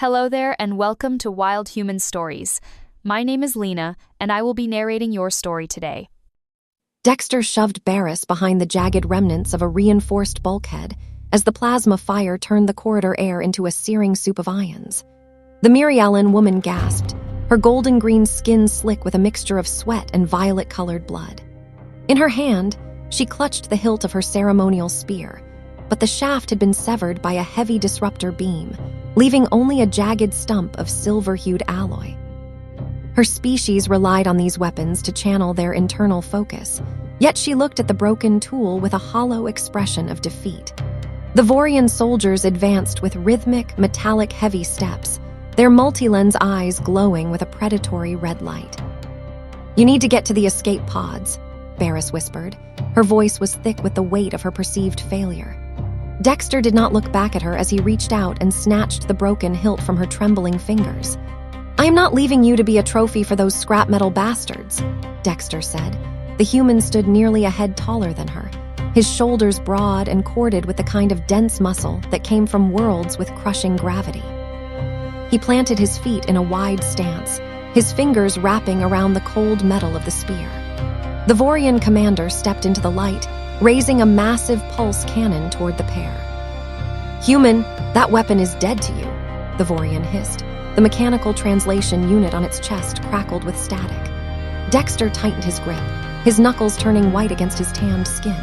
Hello there, and welcome to Wild Human Stories. My name is Lena, and I will be narrating your story today. Dexter shoved Barriss behind the jagged remnants of a reinforced bulkhead as the plasma fire turned the corridor air into a searing soup of ions. The Mirialan woman gasped, her golden-green skin slick with a mixture of sweat and violet-colored blood. In her hand, she clutched the hilt of her ceremonial spear, but the shaft had been severed by a heavy disruptor beam, leaving only a jagged stump of silver-hued alloy. Her species relied on these weapons to channel their internal focus, yet she looked at the broken tool with a hollow expression of defeat. The Vorian soldiers advanced with rhythmic, metallic heavy steps, their multi-lens eyes glowing with a predatory red light. "You need to get to the escape pods," Barriss whispered. Her voice was thick with the weight of her perceived failure. Dexter did not look back at her as he reached out and snatched the broken hilt from her trembling fingers. "I am not leaving you to be a trophy for those scrap metal bastards," Dexter said. The human stood nearly a head taller than her, his shoulders broad and corded with the kind of dense muscle that came from worlds with crushing gravity. He planted his feet in a wide stance, his fingers wrapping around the cold metal of the spear. The Vorian commander stepped into the light, raising a massive pulse cannon toward the pair. "Human, that weapon is dead to you," the Vorian hissed. The mechanical translation unit on its chest crackled with static. Dexter tightened his grip, his knuckles turning white against his tanned skin.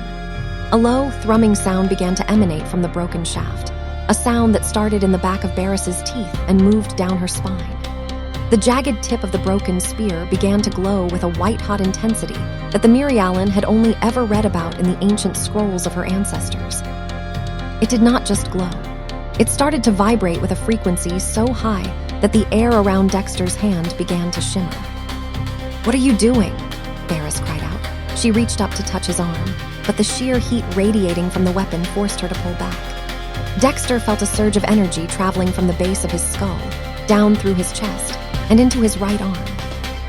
A low, thrumming sound began to emanate from the broken shaft, a sound that started in the back of Barriss's teeth and moved down her spine. The jagged tip of the broken spear began to glow with a white-hot intensity that the Mirialan had only ever read about in the ancient scrolls of her ancestors. It did not just glow. It started to vibrate with a frequency so high that the air around Dexter's hand began to shimmer. "What are you doing?" Barriss cried out. She reached up to touch his arm, but the sheer heat radiating from the weapon forced her to pull back. Dexter felt a surge of energy traveling from the base of his skull, down through his chest, and into his right arm.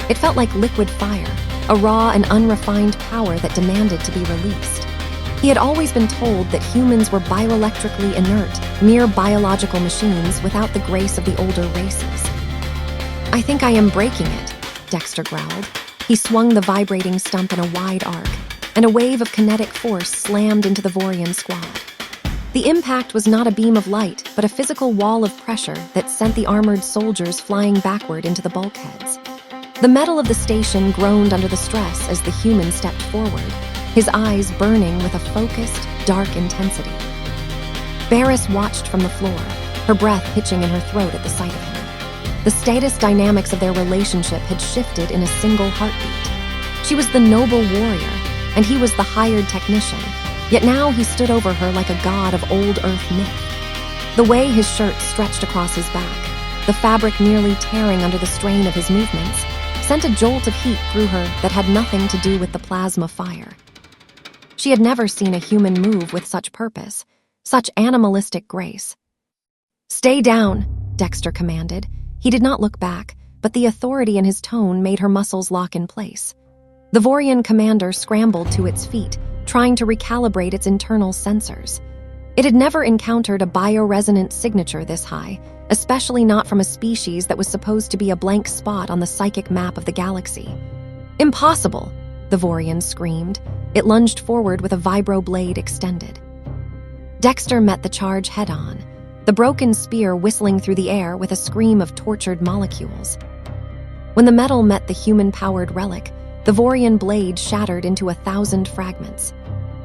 It felt like liquid fire, a raw and unrefined power that demanded to be released. He had always been told that humans were bioelectrically inert, mere biological machines without the grace of the older races. "I think I am breaking it," Dexter growled. He swung the vibrating stump in a wide arc, and a wave of kinetic force slammed into the Vorian squad. The impact was not a beam of light, but a physical wall of pressure that sent the armored soldiers flying backward into the bulkheads. The metal of the station groaned under the stress as the human stepped forward, his eyes burning with a focused, dark intensity. Barriss watched from the floor, her breath hitching in her throat at the sight of him. The status dynamics of their relationship had shifted in a single heartbeat. She was the noble warrior, and he was the hired technician, yet now he stood over her like a god of old Earth myth. The way his shirt stretched across his back, the fabric nearly tearing under the strain of his movements, sent a jolt of heat through her that had nothing to do with the plasma fire. She had never seen a human move with such purpose, such animalistic grace. "Stay down," Dexter commanded. He did not look back, but the authority in his tone made her muscles lock in place. The Vorian commander scrambled to its feet, trying to recalibrate its internal sensors. It had never encountered a bio-resonant signature this high, especially not from a species that was supposed to be a blank spot on the psychic map of the galaxy. "Impossible!" the Vorian screamed. It lunged forward with a vibro blade extended. Dexter met the charge head-on, the broken spear whistling through the air with a scream of tortured molecules. When the metal met the human-powered relic, the Vorian blade shattered into 1,000 fragments.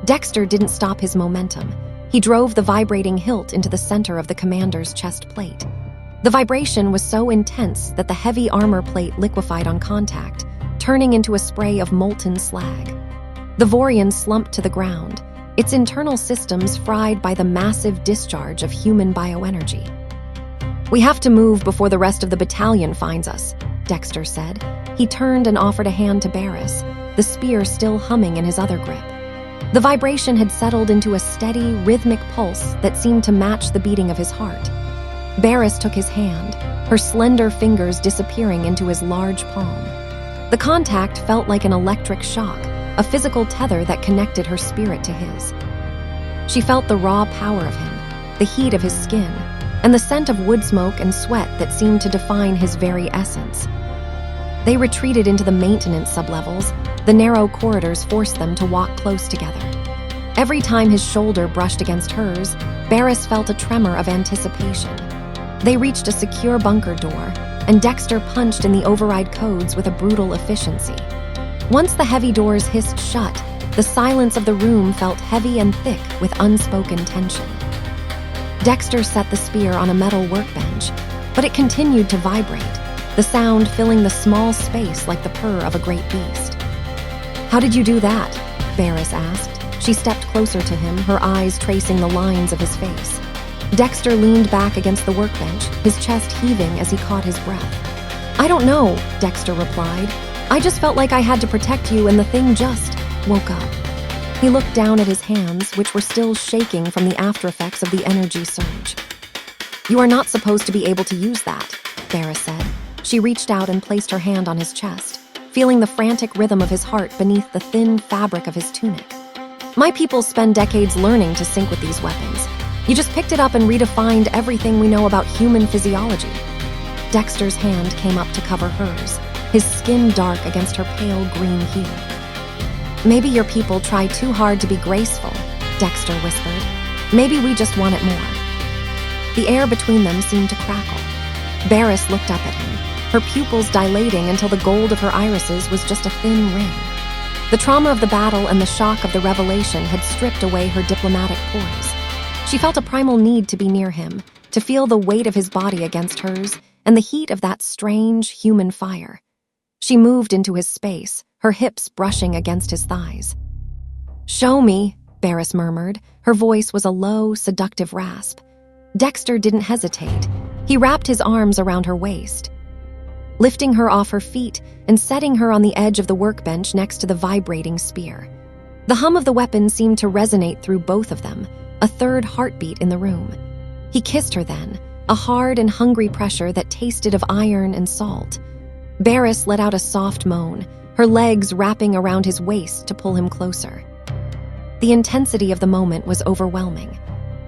Dexter didn't stop his momentum. He drove the vibrating hilt into the center of the commander's chest plate. The vibration was so intense that the heavy armor plate liquefied on contact, turning into a spray of molten slag. The Vorian slumped to the ground, its internal systems fried by the massive discharge of human bioenergy. "We have to move before the rest of the battalion finds us," Dexter said. He turned and offered a hand to Barriss, the spear still humming in his other grip. The vibration had settled into a steady, rhythmic pulse that seemed to match the beating of his heart. Barriss took his hand, her slender fingers disappearing into his large palm. The contact felt like an electric shock, a physical tether that connected her spirit to his. She felt the raw power of him, the heat of his skin, and the scent of wood smoke and sweat that seemed to define his very essence. They retreated into the maintenance sublevels. The narrow corridors forced them to walk close together. Every time his shoulder brushed against hers, Barriss felt a tremor of anticipation. They reached a secure bunker door, and Dexter punched in the override codes with a brutal efficiency. Once the heavy doors hissed shut, the silence of the room felt heavy and thick with unspoken tension. Dexter set the spear on a metal workbench, but it continued to vibrate, the sound filling the small space like the purr of a great beast. "How did you do that?" Barriss asked. She stepped closer to him, her eyes tracing the lines of his face. Dexter leaned back against the workbench, his chest heaving as he caught his breath. "I don't know," Dexter replied. "I just felt like I had to protect you and the thing just woke up." He looked down at his hands, which were still shaking from the aftereffects of the energy surge. "You are not supposed to be able to use that," Barriss said. She reached out and placed her hand on his chest, feeling the frantic rhythm of his heart beneath the thin fabric of his tunic. "My people spend decades learning to sync with these weapons. You just picked it up and redefined everything we know about human physiology." Dexter's hand came up to cover hers, his skin dark against her pale green hue. "Maybe your people try too hard to be graceful," Dexter whispered. "Maybe we just want it more." The air between them seemed to crackle. Barriss looked up at him, her pupils dilating until the gold of her irises was just a thin ring. The trauma of the battle and the shock of the revelation had stripped away her diplomatic poise. She felt a primal need to be near him, to feel the weight of his body against hers and the heat of that strange, human fire. She moved into his space, her hips brushing against his thighs. "Show me," Barriss murmured. Her voice was a low, seductive rasp. Dexter didn't hesitate. He wrapped his arms around her waist, lifting her off her feet and setting her on the edge of the workbench next to the vibrating spear. The hum of the weapon seemed to resonate through both of them, a third heartbeat in the room. He kissed her then, a hard and hungry pressure that tasted of iron and salt. Barriss let out a soft moan, her legs wrapping around his waist to pull him closer. The intensity of the moment was overwhelming.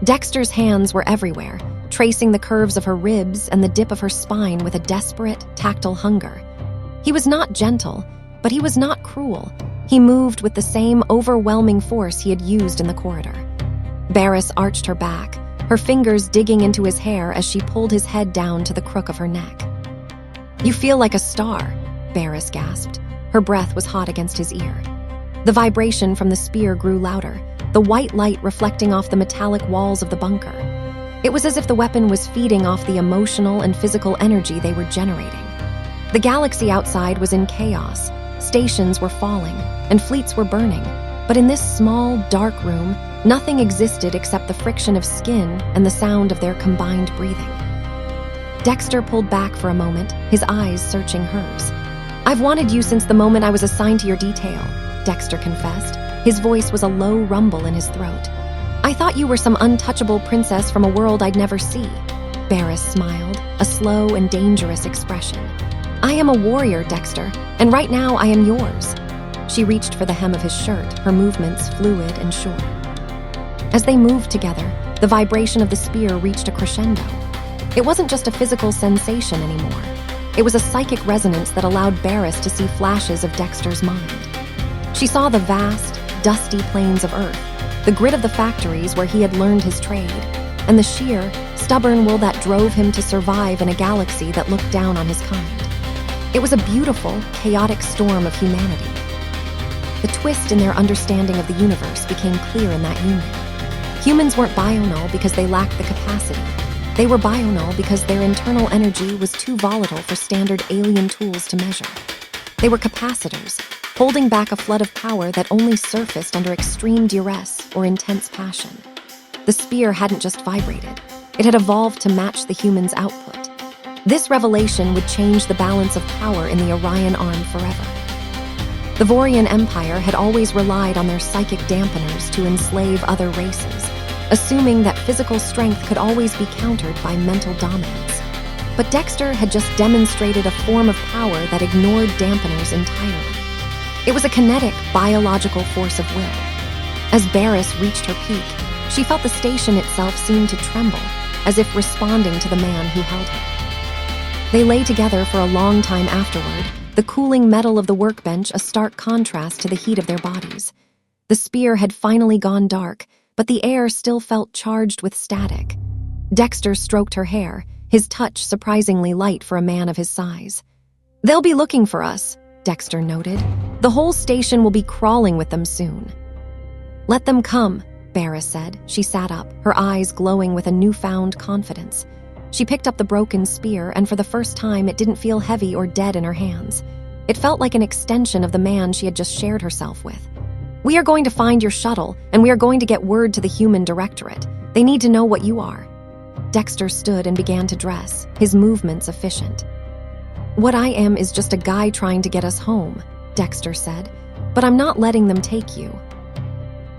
Dexter's hands were everywhere, tracing the curves of her ribs and the dip of her spine with a desperate, tactile hunger. He was not gentle, but he was not cruel. He moved with the same overwhelming force he had used in the corridor. Barriss arched her back, her fingers digging into his hair as she pulled his head down to the crook of her neck. "You feel like a star," Barriss gasped. Her breath was hot against his ear. The vibration from the spear grew louder, the white light reflecting off the metallic walls of the bunker. It was as if the weapon was feeding off the emotional and physical energy they were generating. The galaxy outside was in chaos. Stations were falling, and fleets were burning. But in this small, dark room, nothing existed except the friction of skin and the sound of their combined breathing. Dexter pulled back for a moment, his eyes searching hers. "I've wanted you since the moment I was assigned to your detail," Dexter confessed. His voice was a low rumble in his throat. "I thought you were some untouchable princess from a world I'd never see." Barriss smiled, a slow and dangerous expression. "I am a warrior, Dexter, and right now I am yours." She reached for the hem of his shirt, her movements fluid and sure. As they moved together, the vibration of the spear reached a crescendo. It wasn't just a physical sensation anymore. It was a psychic resonance that allowed Barriss to see flashes of Dexter's mind. She saw the vast, dusty plains of Earth, the grit of the factories where he had learned his trade, and the sheer, stubborn will that drove him to survive in a galaxy that looked down on his kind. It was a beautiful, chaotic storm of humanity. The twist in their understanding of the universe became clear in that union. Humans weren't bio-null because they lacked the capacity. They were bio-null because their internal energy was too volatile for standard alien tools to measure. They were capacitors, holding back a flood of power that only surfaced under extreme duress or intense passion. The spear hadn't just vibrated. It had evolved to match the human's output. This revelation would change the balance of power in the Orion Arm forever. The Vorian Empire had always relied on their psychic dampeners to enslave other races, assuming that physical strength could always be countered by mental dominance. But Dexter had just demonstrated a form of power that ignored dampeners entirely. It was a kinetic, biological force of will. As Barriss reached her peak, she felt the station itself seem to tremble, as if responding to the man who held her. They lay together for a long time afterward, the cooling metal of the workbench a stark contrast to the heat of their bodies. The spear had finally gone dark, but the air still felt charged with static. Dexter stroked her hair, his touch surprisingly light for a man of his size. "They'll be looking for us," Dexter noted. "The whole station will be crawling with them soon." "Let them come," Barriss said. She sat up, her eyes glowing with a newfound confidence. She picked up the broken spear, and for the first time it didn't feel heavy or dead in her hands. It felt like an extension of the man she had just shared herself with. "We are going to find your shuttle, and we are going to get word to the Human Directorate. They need to know what you are." Dexter stood and began to dress, his movements efficient. "What I am is just a guy trying to get us home," Dexter said. "But I'm not letting them take you."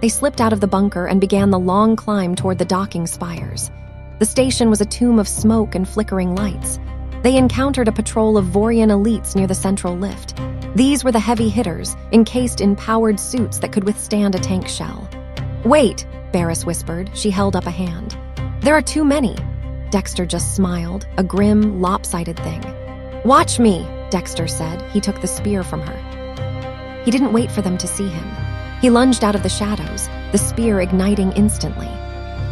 They slipped out of the bunker and began the long climb toward the docking spires. The station was a tomb of smoke and flickering lights. They encountered a patrol of Vorian elites near the central lift. These were the heavy hitters, encased in powered suits that could withstand a tank shell. "Wait," Barriss whispered. She held up a hand. "There are too many." Dexter just smiled, a grim, lopsided thing. "Watch me," Dexter said. He took the spear from her. He didn't wait for them to see him. He lunged out of the shadows, the spear igniting instantly.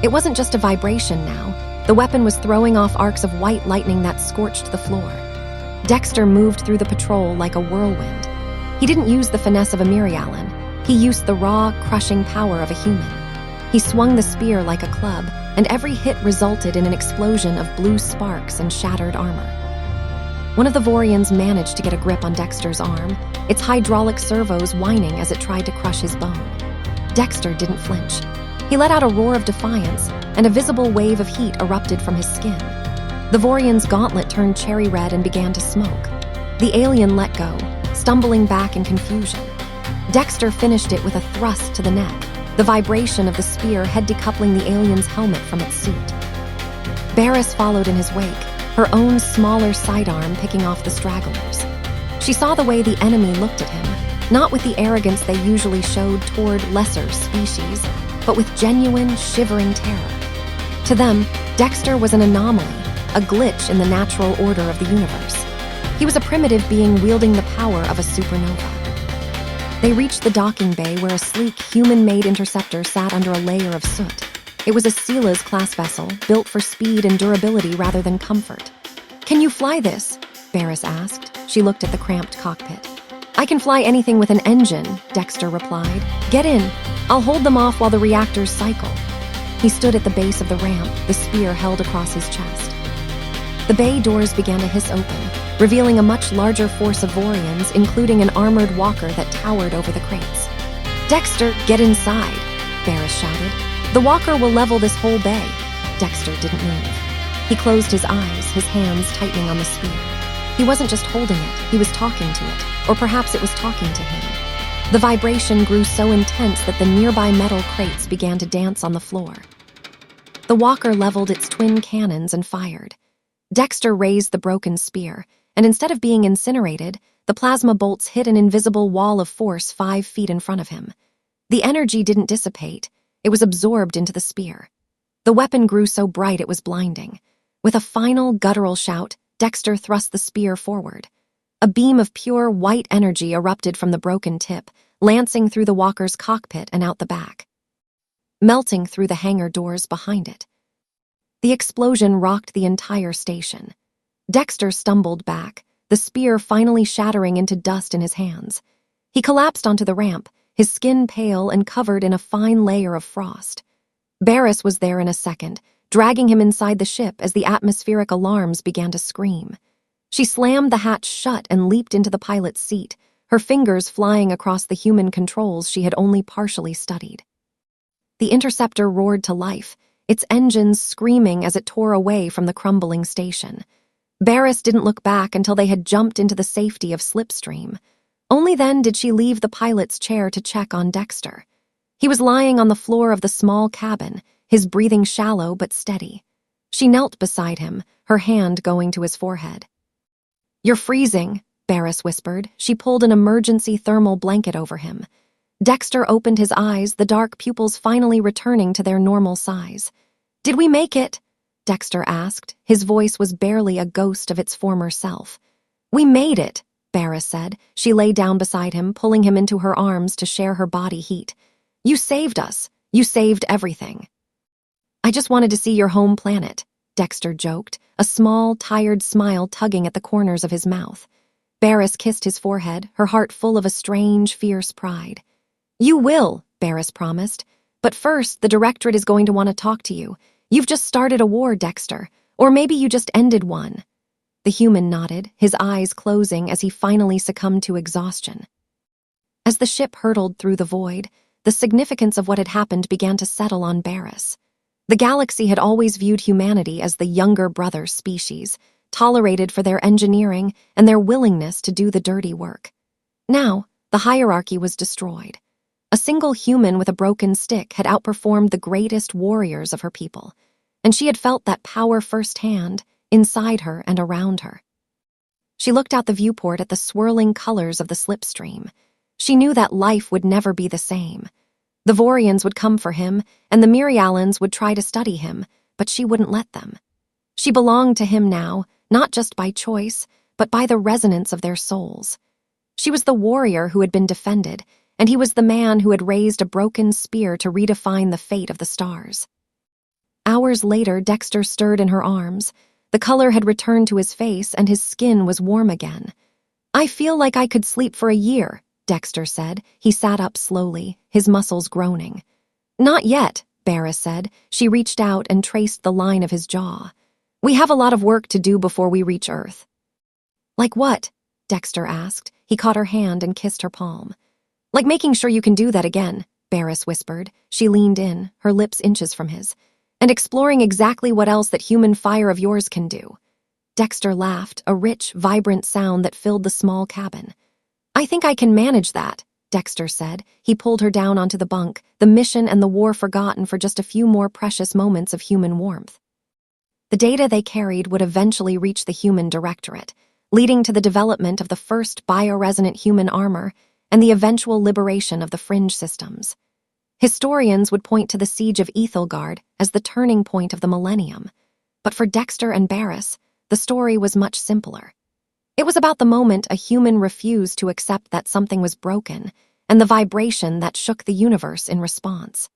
It wasn't just a vibration now. The weapon was throwing off arcs of white lightning that scorched the floor. Dexter moved through the patrol like a whirlwind. He didn't use the finesse of a Mirialan. He used the raw, crushing power of a human. He swung the spear like a club, and every hit resulted in an explosion of blue sparks and shattered armor. One of the Vorians managed to get a grip on Dexter's arm, its hydraulic servos whining as it tried to crush his bone. Dexter didn't flinch. He let out a roar of defiance, and a visible wave of heat erupted from his skin. The Vorian's gauntlet turned cherry red and began to smoke. The alien let go, stumbling back in confusion. Dexter finished it with a thrust to the neck, the vibration of the spear head decoupling the alien's helmet from its suit. Barriss followed in his wake, her own smaller sidearm picking off the stragglers. She saw the way the enemy looked at him, not with the arrogance they usually showed toward lesser species, but with genuine, shivering terror. To them, Dexter was an anomaly, a glitch in the natural order of the universe. He was a primitive being wielding the power of a supernova. They reached the docking bay where a sleek, human-made interceptor sat under a layer of soot. It was a Seela's-class vessel, built for speed and durability rather than comfort. "Can you fly this?" Barriss asked. She looked at the cramped cockpit. "I can fly anything with an engine," Dexter replied. "Get in. I'll hold them off while the reactors cycle." He stood at the base of the ramp, the spear held across his chest. The bay doors began to hiss open, revealing a much larger force of Vorians, including an armored walker that towered over the crates. "Dexter, get inside," Barriss shouted. "The walker will level this whole bay." Dexter didn't move. He closed his eyes, his hands tightening on the spear. He wasn't just holding it, he was talking to it, or perhaps it was talking to him. The vibration grew so intense that the nearby metal crates began to dance on the floor. The walker leveled its twin cannons and fired. Dexter raised the broken spear, and instead of being incinerated, the plasma bolts hit an invisible wall of force 5 feet in front of him. The energy didn't dissipate, it was absorbed into the spear. The weapon grew so bright it was blinding. With a final, guttural shout, Dexter thrust the spear forward. A beam of pure, white energy erupted from the broken tip, lancing through the walker's cockpit and out the back, melting through the hangar doors behind it. The explosion rocked the entire station. Dexter stumbled back, the spear finally shattering into dust in his hands. He collapsed onto the ramp, his skin pale and covered in a fine layer of frost. Barriss was there in a second, dragging him inside the ship as the atmospheric alarms began to scream. She slammed the hatch shut and leaped into the pilot's seat, her fingers flying across the human controls she had only partially studied. The interceptor roared to life, its engines screaming as it tore away from the crumbling station. Barriss didn't look back until they had jumped into the safety of Slipstream. Only then did she leave the pilot's chair to check on Dexter. He was lying on the floor of the small cabin, his breathing shallow but steady. She knelt beside him, her hand going to his forehead. "You're freezing," Barriss whispered. She pulled an emergency thermal blanket over him. Dexter opened his eyes, the dark pupils finally returning to their normal size. "Did we make it?" Dexter asked. His voice was barely a ghost of its former self. "We made it," Barriss said. She lay down beside him, pulling him into her arms to share her body heat. "You saved us. You saved everything." "I just wanted to see your home planet," Dexter joked, a small, tired smile tugging at the corners of his mouth. Barriss kissed his forehead, her heart full of a strange, fierce pride. "You will," Barriss promised. "But first, the Directorate is going to want to talk to you. You've just started a war, Dexter. Or maybe you just ended one." The human nodded, his eyes closing as he finally succumbed to exhaustion. As the ship hurtled through the void, the significance of what had happened began to settle on Barriss. The galaxy had always viewed humanity as the younger brother species, tolerated for their engineering and their willingness to do the dirty work. Now, the hierarchy was destroyed. A single human with a broken stick had outperformed the greatest warriors of her people, and she had felt that power firsthand, inside her and around her. She looked out the viewport at the swirling colors of the slipstream. She knew that life would never be the same. The Vorians would come for him, and the Mirialans would try to study him, but she wouldn't let them. She belonged to him now, not just by choice, but by the resonance of their souls. She was the warrior who had been defended, and he was the man who had raised a broken spear to redefine the fate of the stars. Hours later, Dexter stirred in her arms. The color had returned to his face, and his skin was warm again. "I feel like I could sleep for a year," Dexter said. He sat up slowly, his muscles groaning. "Not yet," Barriss said. She reached out and traced the line of his jaw. "We have a lot of work to do before we reach Earth." "Like what?" Dexter asked. He caught her hand and kissed her palm. "Like making sure you can do that again," Barriss whispered. She leaned in, her lips inches from his. "And exploring exactly what else that human fire of yours can do." Dexter laughed, a rich, vibrant sound that filled the small cabin. "I think I can manage that," Dexter said. He pulled her down onto the bunk, the mission and the war forgotten for just a few more precious moments of human warmth. The data they carried would eventually reach the human directorate, leading to the development of the first bio-resonant human armor and the eventual liberation of the fringe systems. Historians would point to the siege of Aethelgard as the turning point of the millennium, but for Dexter and Barriss, the story was much simpler. It was about the moment a human refused to accept that something was broken and the vibration that shook the universe in response.